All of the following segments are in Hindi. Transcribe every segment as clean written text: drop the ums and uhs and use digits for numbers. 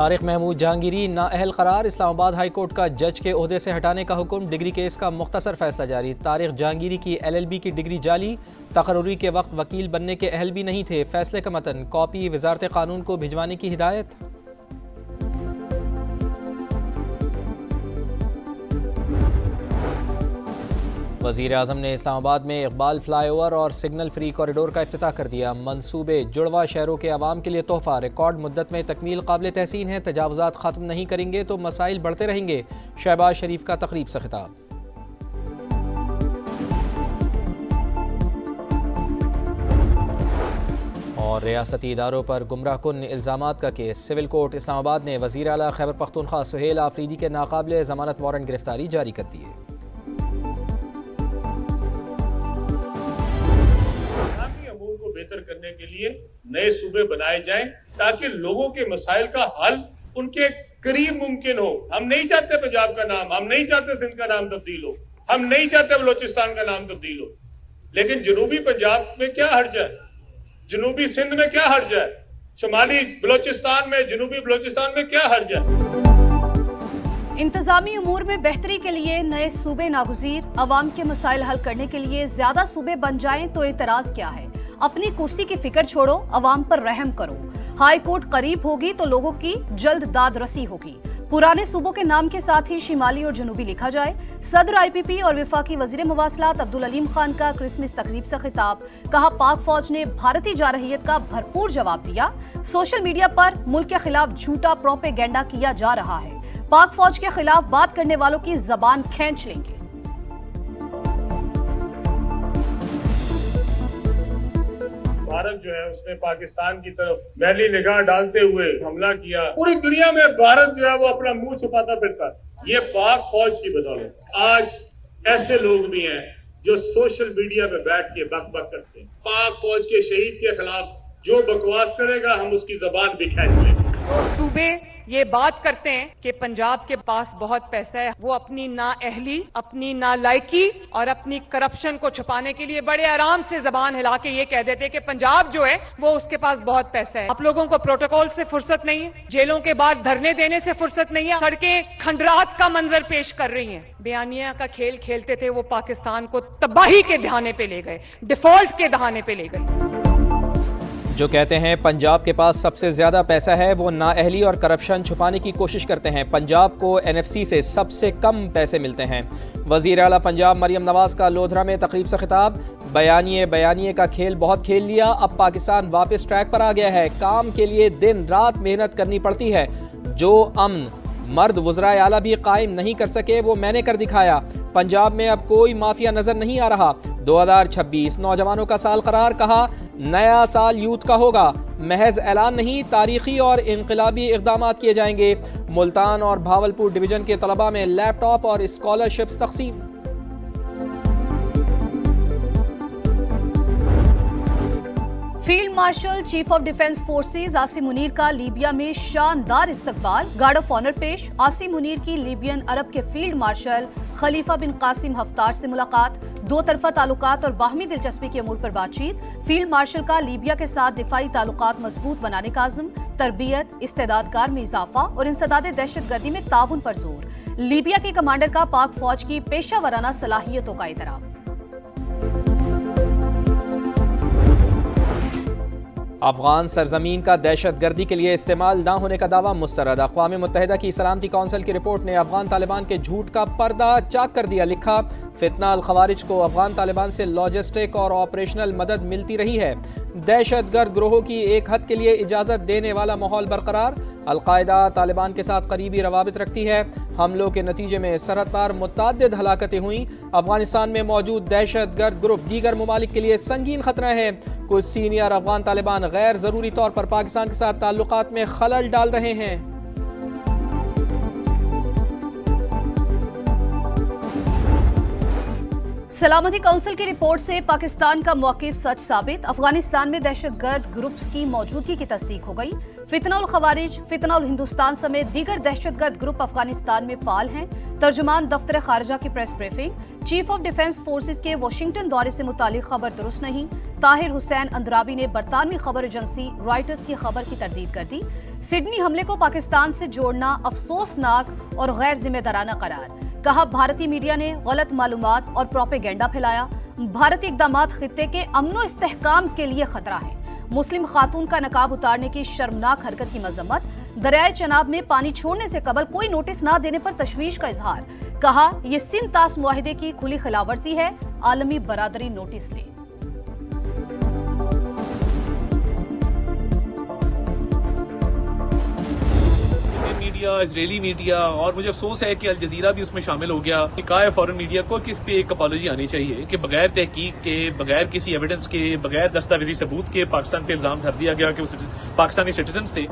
तारिक महमूद जहांगीरी नाअहल करार। इस्लामाबाद हाई कोर्ट का जज के ओहदे से हटाने का हुक्म। डिग्री केस का मुख्तसर फैसला जारी। तारिक जहांगीरी की LLB की डिग्री जाली। तकर्रुरी के वक्त वकील बनने के अहल भी नहीं थे। फैसले का मतन कॉपी वजारत कानून को भिजवाने की हिदायत। वज़ीर आज़म ने इस्लामाबाद में इकबाल फ्लाईओवर और सिग्नल फ्री कॉरिडोर का इफ्तिताह कर दिया। मंसूबे जुड़वा शहरों के अवाम के लिए तोहफा। रिकॉर्ड मुद्दत में तकमील काबिल तहसीन है। तजावुज़ात ख़त्म नहीं करेंगे तो मसाइल बढ़ते रहेंगे। शहबाज शरीफ का तकरीब से खिताब। और रियासती इदारों पर गुमराह कुन इल्ज़ामात का केस। सिविल कोर्ट इस्लामाबाद ने वज़ीर आला खैबर पख्तूनख्वा सुहेल आफरीदी के नाकाबिल ज़मानत वारंट गिरफ्तारी जारी कर दिए। बेहतर करने के लिए नए सूबे बनाए जाएं ताकि लोगों के मसाइल का हल उनके करीब मुमकिन हो। हम नहीं चाहते पंजाब का नाम, हम नहीं चाहते सिंध का नाम तब्दील हो, हम नहीं चाहते बलोचिस्तान का नाम तब्दील हो, लेकिन जनूबी पंजाब में क्या हर्ज है, जनूबी सिंध में क्या हर्ज है, शुमाली बलोचिस्तान में, जनूबी बलोचिस्तान में क्या हर्ज है। इंतजामी उमूर में बेहतरी के लिए नए सूबे नागुज़ीर। अवाम के मसाइल हल करने के लिए ज्यादा सूबे बन जाएं तो एतराज क्या है। अपनी कुर्सी की फिक्र छोड़ो, अवाम पर रहम करो। हाई कोर्ट करीब होगी तो लोगों की जल्द दाद रसी होगी। पुराने सूबों के नाम के साथ ही शिमाली और जनूबी लिखा जाए। सदर IPP और वफाकी वजीर मवासलात अब्दुल अलीम खान का क्रिसमस तकरीब से खिताब। कहा पाक फौज ने भारतीय जारहियत का भरपूर जवाब दिया। सोशल मीडिया पर मुल्क के खिलाफ झूठा प्रोपेगेंडा किया जा रहा है। पाक फौज के खिलाफ बात करने वालों की जबान खींच लेंगे। भारत जो है उसने पाकिस्तान की तरफ मैली निगाह डालते हुए हमला किया। पूरी दुनिया में भारत जो है वो अपना मुंह छुपाता फिरता। ये पाक फौज की बदौलत आज ऐसे लोग भी हैं जो सोशल मीडिया पे बैठ के बक बक करते हैं। पाक फौज के शहीद के खिलाफ जो बकवास करेगा हम उसकी जबान भी खींच लेंगे। तो सूबे ये बात करते हैं कि पंजाब के पास बहुत पैसा है, वो अपनी नाअहली, अपनी नालायकी और अपनी करप्शन को छुपाने के लिए बड़े आराम से जबान हिला के ये कह देते हैं कि पंजाब जो है वो उसके पास बहुत पैसा है। आप लोगों को प्रोटोकॉल से फुर्सत नहीं है, जेलों के बाद धरने देने से फुर्सत नहीं है, सड़कें खंडरात का मंजर पेश कर रही हैं। बयानिया का खेल खेलते थे, वो पाकिस्तान को तबाही के दहाने पे ले गए, डिफॉल्ट के दहाने पे ले गए। जो कहते हैं पंजाब के पास सबसे ज़्यादा पैसा है वो नाअहली और करप्शन छुपाने की कोशिश करते हैं। पंजाब को NFC से सबसे कम पैसे मिलते हैं। वज़ीर आला पंजाब मरियम नवाज़ का लोधरा में तकरीब से खिताब। बयानिए का खेल बहुत खेल लिया, अब पाकिस्तान वापस ट्रैक पर आ गया है। काम के लिए दिन रात मेहनत करनी पड़ती है। जो अमन मर्द वज़राए आला भी कायम नहीं कर सके वो मैंने कर दिखाया। पंजाब में अब कोई माफिया नजर नहीं आ रहा। 2026 नौजवानों का साल करार। कहा नया साल यूथ का होगा। महज ऐलान नहीं, तारीखी और इनकलाबी इक़दामात किए जाएंगे। मुल्तान और भावलपुर डिवीजन के तलबा में लैपटॉप और स्कॉलरशिप्स तकसीम। Field marshal chief of defence forces Asim Munir का लीबिया में शानदार इस्तकबाल। गार्ड ऑफ ऑनर पेश। आसिम मुनीर की लीबियन अरब के फील्ड मार्शल खलीफा बिन कासिम हफ्तार से मुलाकात। दो तरफा ताल्लुकात और बाहमी दिलचस्पी के अमूर पर बातचीत। फील्ड मार्शल का लीबिया के साथ दिफाई ताल्लुकात मजबूत बनाने का अज़्म। तरबियत, इस्तेदादगार में इजाफा और इंसदाद दहशतगर्दी में ताउन पर जोर। लीबिया के कमांडर का पाक फौज की पेशा वराना सलाहियतों का इतराफ। अफगान सरजमीन का दहशतगर्दी के लिए इस्तेमाल न होने का दावा मुस्तरद। अक़वाम मुत्तहिदा की सलामती कौंसिल की रिपोर्ट ने अफगान तालिबान के झूठ का पर्दा चाक कर दिया। लिखा फितना अल खवारिज को अफगान तालिबान से लॉजिस्टिक और ऑपरेशनल मदद मिलती रही है। दहशतगर्द ग्रोहों की एक हद के लिए इजाज़त देने वाला माहौल बरकरार। अलकायदा तालिबान के साथ करीबी रवाबित रखती है। हमलों के नतीजे में सरहद पार मुतअद्दिद हलाकतें हुई। अफगानिस्तान में मौजूद दहशतगर्द ग्रुप दीगर ममालिक के लिए संगीन खतरा है। कुछ सीनियर अफगान तालिबान गैर ज़रूरी तौर पर पाकिस्तान के साथ ताल्लुकात में खलल डाल रहे हैं। सलामती काउंसिल की रिपोर्ट से पाकिस्तान का मौक़िफ़ सच साबित। अफगानिस्तान में दहशतगर्द ग्रुप्स की मौजूदगी की तस्दीक हो गई। फितना उल खवारिज, फितना उल हिंदुस्तान समेत दीगर दहशतगर्द ग्रुप अफगानिस्तान में फाल हैं। तर्जुमान दफ्तर खारजा की press briefing. Chief of defence forces के वाशिंगटन दौरे से मुतालिक खबर दुरुस्त नहीं। ताहिर हुसैन अंद्राबी ने बरतानवी खबर एजेंसी रॉयटर्स की खबर की तरदीद कर दी। सिडनी हमले को पाकिस्तान से जोड़ना अफसोसनाक और गैर जिम्मेदाराना करार। कहा भारतीय मीडिया ने गलत मालूमात और प्रोपेगेंडा फैलाया। भारतीय इकदामात खित्ते के अमनो इस्तेहकाम के लिए खतरा है। मुस्लिम खातून का नकाब उतारने की शर्मनाक हरकत की मजम्मत। दरियाए चनाब में पानी छोड़ने से कबल कोई नोटिस न देने पर तशवीश का इजहार। कहा यह सिंध तास मुआहिदे की खुली खिलाफवर्जी है, आलमी बरादरी नोटिस ले। मीडिया, इजरायली मीडिया, और मुझे अफसोस है कि अल जजीरा भी उसमें शामिल हो गया। कहा है फॉरेन मीडिया को कि इस पे एक अपॉलॉजी आनी चाहिए कि बगैर तहकीक के, बगैर किसी एविडेंस के, बगैर दस्तावेजी सबूत के पाकिस्तान पे इल्जाम धर दिया गया कि वो पाकिस्तानी सिटीजन थे।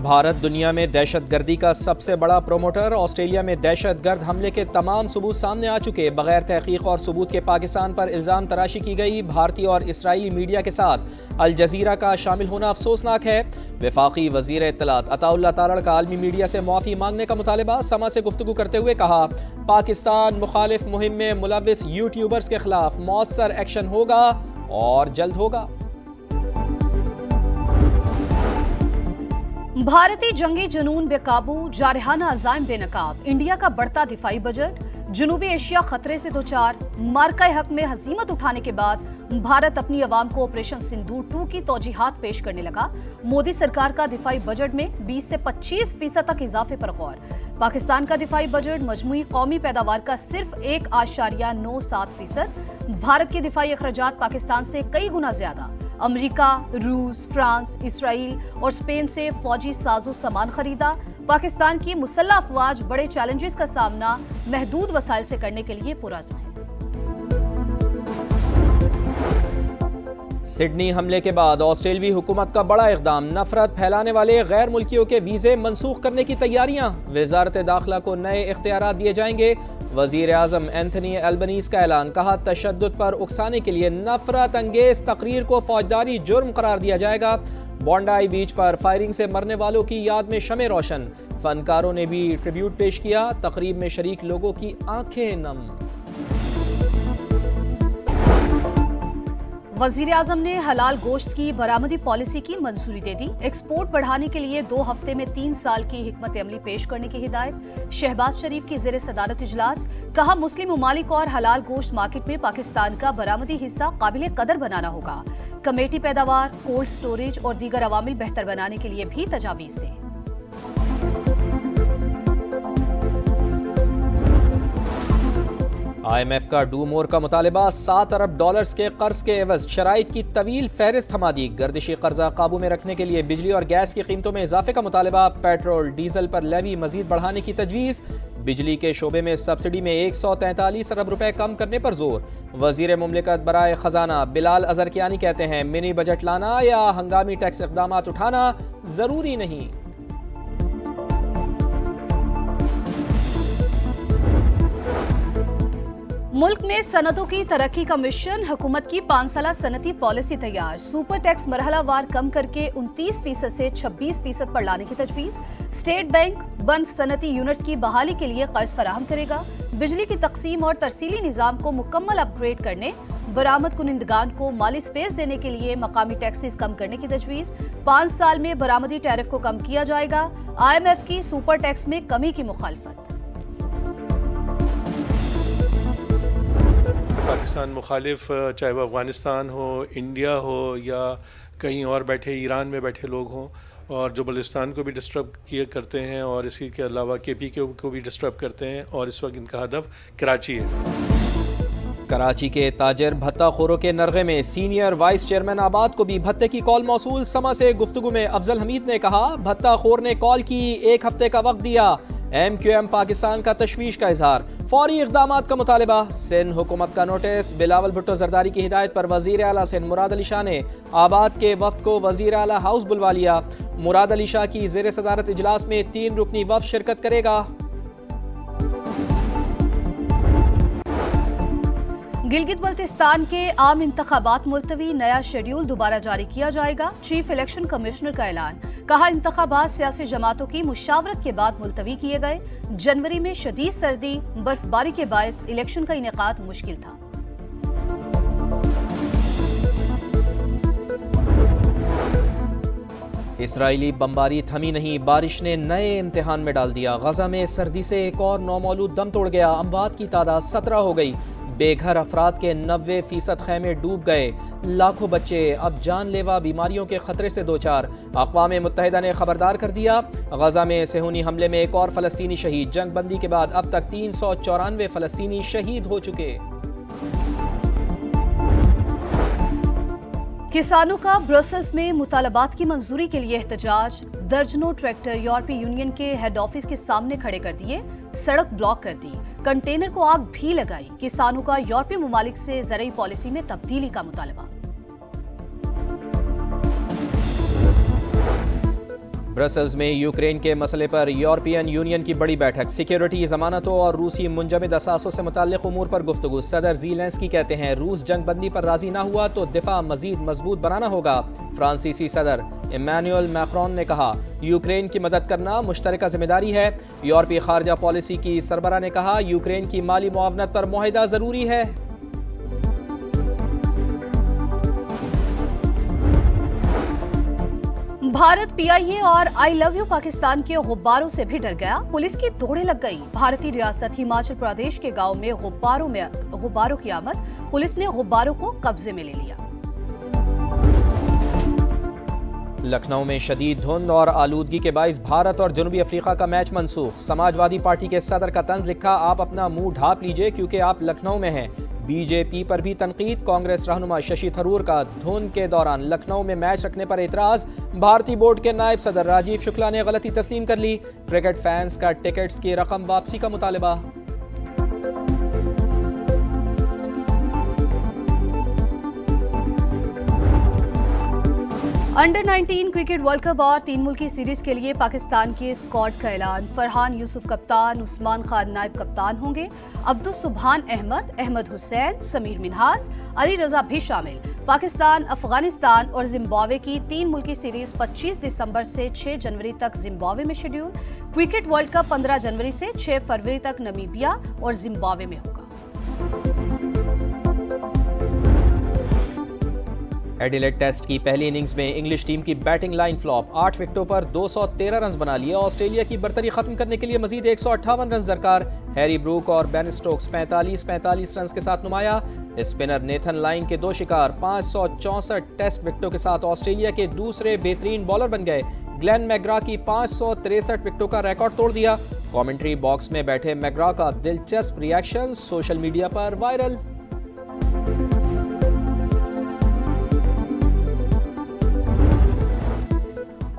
भारत दुनिया में दहशतगर्दी का सबसे बड़ा प्रोमोटर। ऑस्ट्रेलिया में दहशतगर्द हमले के तमाम सबूत सामने आ चुके। बगैर तहकीक और सबूत के पाकिस्तान पर इल्ज़ाम तराशी की गई। भारतीय और इसराइली मीडिया के साथ अल जजीरा का शामिल होना अफसोसनाक है। वफाकी वज़ीर इत्तलात अताउल्लाह तारड़ का आलमी मीडिया से माफ़ी मांगने का मुतालबा। समा से गुफ्तगू करते हुए कहा पाकिस्तान मुखालिफ मुहिम में मुलव्विस यूट्यूबर्स के खिलाफ मौसर एक्शन होगा और जल्द होगा। भारतीय जंगी जुनून बेकाबू, जारहाना अज़ाइम बेनकाब। इंडिया का बढ़ता दिफाई बजट। जनूबी एशिया खतरे से दो चार। मार्का हक में हजीमत उठाने के बाद भारत अपनी अवाम को ऑपरेशन सिंदूर 2 की तौजीहात पेश करने लगा। मोदी सरकार का दिफाई बजट में 20 से 25% तक इजाफे पर गौर। पाकिस्तान का दिफाई बजट मजमूई कौमी पैदावार का सिर्फ 1.97%। भारत के दिफाई अखराजात पाकिस्तान से कई गुना ज्यादा। अमेरिका, रूस, फ्रांस, इसराइल और स्पेन से फौजी साजो सामान खरीदा। पाकिस्तान की मुसल्लह अफवाज बड़े चैलेंजेस का सामना महदूद वसाइल से करने के लिए पुरज़्म है। सिडनी हमले के बाद ऑस्ट्रेलवी हुकूमत का बड़ा इक़दाम। नफरत फैलाने वाले गैर मुल्कियों के वीज़े मनसूख करने की तैयारियां। वज़ारत दाखिला को नए इख्तियारात दिए जाएंगे। वज़ीर आज़म एंथनी एल्बनीज़ का ऐलान। कहा तशद्दुद पर उकसाने के लिए नफरत अंगेज तकरीर को फौजदारी जुर्म करार दिया जाएगा। बॉन्डाई बीच पर फायरिंग से मरने वालों की याद में शमे रोशन। फनकारों ने भी ट्रिब्यूट पेश किया। तकरीब में शरीक लोगों की आंखें नम। वज़ीर आज़म ने हलाल गोश्त की बरामदी पॉलिसी की मंजूरी दे दी। एक्सपोर्ट बढ़ाने के लिए 2 हफ्ते में 3 साल की हिकमत अमली पेश करने की हिदायत। शहबाज शरीफ की ज़ेर सदारत इजलास। कहा मुस्लिम ममालिक और हलाल गोश्त मार्केट में पाकिस्तान का बरामदी हिस्सा काबिल कदर बनाना होगा। कमेटी पैदावार, कोल्ड स्टोरेज और दीगर अवामिल बेहतर बनाने के लिए भी तजावीज़ दें। IMF का डू मोर का मुतालबा। 7 अरब डॉलर्स के कर्ज के एवज शराइत की तवील फहरिस्त थमा दी। गर्दिशी कर्जा काबू में रखने के लिए बिजली और गैस की कीमतों में इजाफे का मुतालबा। पेट्रोल डीजल पर लेवी मजीद बढ़ाने की तजवीज़। बिजली के शोबे में सब्सिडी में 143 अरब रुपए कम करने पर जोर। वजीर मुमलिकत बराए खजाना बिलाल अजरकियानी कहते हैं मिनी बजट लाना या हंगामी टैक्स इक़दाम उठाना जरूरी नहीं। मुल्क में सनतों की तरक्की का मिशन। हुकूमत की 5 साला सनती पॉलिसी तैयार। सुपर टैक्स मरहलावार कम करके 29% से 26% पर लाने की तजवीज़। स्टेट बैंक बंद सनती यूनिट्स की बहाली के लिए कर्ज फराहम करेगा। बिजली की तकसीम और तरसीली निज़ाम को मुकम्मल अपग्रेड करने, बरामद कुनिंदगान को माली स्पेस देने के लिए मकामी टैक्सेस कम करने की तजवीज़। 5 साल में बरामदी टैरिफ को कम किया जाएगा। IMF की सुपर टैक्स में कमी की मुखालफत। पाकिस्तान मुखालिफ, चाहे वह अफ़गानिस्तान हो, इंडिया हो या कहीं और बैठे ईरान में बैठे लोग हों, और जो बलूचिस्तान को भी डिस्टर्ब किए करते हैं और इसी के अलावा KP को भी डिस्टर्ब करते हैं, और इस वक्त इनका हदफ कराची है। कराची के ताजर भत्ताखोरों के नरगे में सीनियर वाइस चेयरमैन आबाद को भी भत्ते की कॉल मौसूल। समा से गुफ्तगू में अफजल हमीद ने कहा भत्ताखोर ने कॉल की, 1 हफ्ते का वक्त दिया। MQM पाकिस्तान का तशवीश का इजहार। फौरी इक़दामात का मुतालबा। सिंध हुकूमत का नोटिस। बिलावल भुट्टो जरदारी की हिदायत पर वज़ीर आला सिंध मुराद अली शाह ने आबाद के वफ्द को वज़ीर आला हाउस बुलवा लिया। मुराद अली शाह की ज़ेर सदारत इजलास में 3 रुकनी वफ्द शिरकत करेगा। गिलगित बल्तिस्तान के आम इंतखाबात मुलतवी। नया शेड्यूल दोबारा जारी किया जाएगा। चीफ इलेक्शन कमिश्नर का ऐलान। कहा इंतखाबात सियासी जमातों की मुशावरत के बाद मुलतवी किए गए। जनवरी में शदीद सर्दी, बर्फबारी के बायस इलेक्शन का इनेकाद मुश्किल था। इसराइली बमबारी थमी नहीं, बारिश ने नए इम्तिहान में डाल दिया। गजा में सर्दी से एक और नौमौलूद दम तोड़ गया। अमवात की तादाद 17 हो गई। बेघर अफराद के 90% खैमे डूब गए। लाखों बच्चे अब जानलेवा बीमारियों के खतरे से दो चार। अक़वाम मुत्तहिदा ने खबरदार कर दिया। गजा में सेहूनी हमले में एक और फ़लस्तीनी शहीद। जंग बंदी के बाद अब तक 394 फ़लस्तीनी शहीद हो चुके। किसानों का ब्रसेल्स में मुतालबात की मंजूरी के लिए एहतजाज। दर्जनों ट्रैक्टर यूरोपीय यूनियन के हेड ऑफिस के सामने खड़े कर दिए। सड़क ब्लॉक कर दी। कंटेनर को आग भी लगाई। किसानों का यूरोपीय ममालिक से ज़रई पॉलिसी में तब्दीली का मुतालबा। ब्रसेल्स में यूक्रेन के मसले पर यूरोपियन यूनियन की बड़ी बैठक। सिक्योरिटी, जमानतों और रूसी मुंजमद असासों से मुताल्लिक़ उमूर पर गुफ्तगू। सदर ज़ेलेंस्की कहते हैं रूस जंग बंदी पर राजी ना हुआ तो दिफा मजीद मजबूत बनाना होगा। फ्रांसीसी सदर इमैनुअल मैक्रोन ने कहा यूक्रेन की मदद करना मुश्तरका जिम्मेदारी है। यूरोपीय खारजा पॉलिसी की सरबराह ने कहा यूक्रेन की माली मुआवनत पर मुआहिदा ज़रूरी है। भारत पीआईए और आई लव यू पाकिस्तान के गुब्बारों से भी डर गया। पुलिस की दौड़े लग गई। भारतीय रियासत हिमाचल प्रदेश के गांव में गुब्बारों की आमद। पुलिस ने गुब्बारों को कब्जे में ले लिया। लखनऊ में शदीद धुंध और आलूदगी के बाइस भारत और जनूबी अफ्रीका का मैच मनसूख। समाजवादी पार्टी के सदर का तंज लिखा आप अपना मुंह ढांप लीजिए क्योंकि आप लखनऊ में हैं। बीजेपी पर भी तनकीद। कांग्रेस रहनुमा शशि थरूर का धुंध के दौरान लखनऊ में मैच रखने पर एतराज। भारतीय बोर्ड के नायब सदर राजीव शुक्ला ने गलती तस्लीम कर ली। क्रिकेट फैंस का टिकट्स की रकम वापसी का मुतालबा। अंडर 19 क्रिकेट वर्ल्ड कप और 3 मुल्की सीरीज के लिए पाकिस्तान के स्क्वाड का ऐलान। फरहान यूसुफ कप्तान, उस्मान खान नायब कप्तान होंगे। अब्दुल सुबहान अहमद, अहमद हुसैन, समीर मिन्हास, अली रजा भी शामिल। पाकिस्तान, अफगानिस्तान और जिम्बाब्वे की 3 मुल्की सीरीज 25 दिसंबर से 6 जनवरी तक जिम्बाब्वे में शेड्यूल। क्रिकेट वर्ल्ड कप 15 जनवरी से 6 फरवरी तक नमीबिया और जिम्बाब्वे में होगा। एडिलेड टेस्ट की पहली इनिंग्स में इंग्लिश टीम की बैटिंग लाइन फ्लॉप। 8 विकेटों पर 213 रन बना लिए। ऑस्ट्रेलिया की बर्तरी खत्म करने के लिए मजीद 158 रन दरकार। हैरी ब्रूक और बेन स्टोक्स 45 रन के साथ नुमाया। स्पिनर नेथन लाइन के 2 शिकार 564 टेस्ट विकेटों के साथ ऑस्ट्रेलिया के दूसरे बेहतरीन बॉलर बन गए। ग्लेन मैकग्रा की 563 विकेटों का रिकॉर्ड तोड़ दिया। कमेंट्री बॉक्स में बैठे मैकग्रा का दिलचस्प रिएक्शन सोशल मीडिया पर वायरल।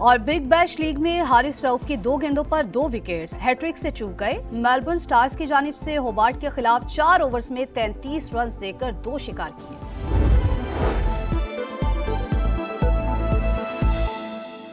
और बिग बैश लीग में हारिस रऊफ की 2 गेंदों पर 2 विकेट्स। हैट्रिक से चूक गए। मेलबर्न स्टार्स की जानिब से होबार्ट के खिलाफ 4 ओवर्स में 33 रन देकर 2 शिकार किए।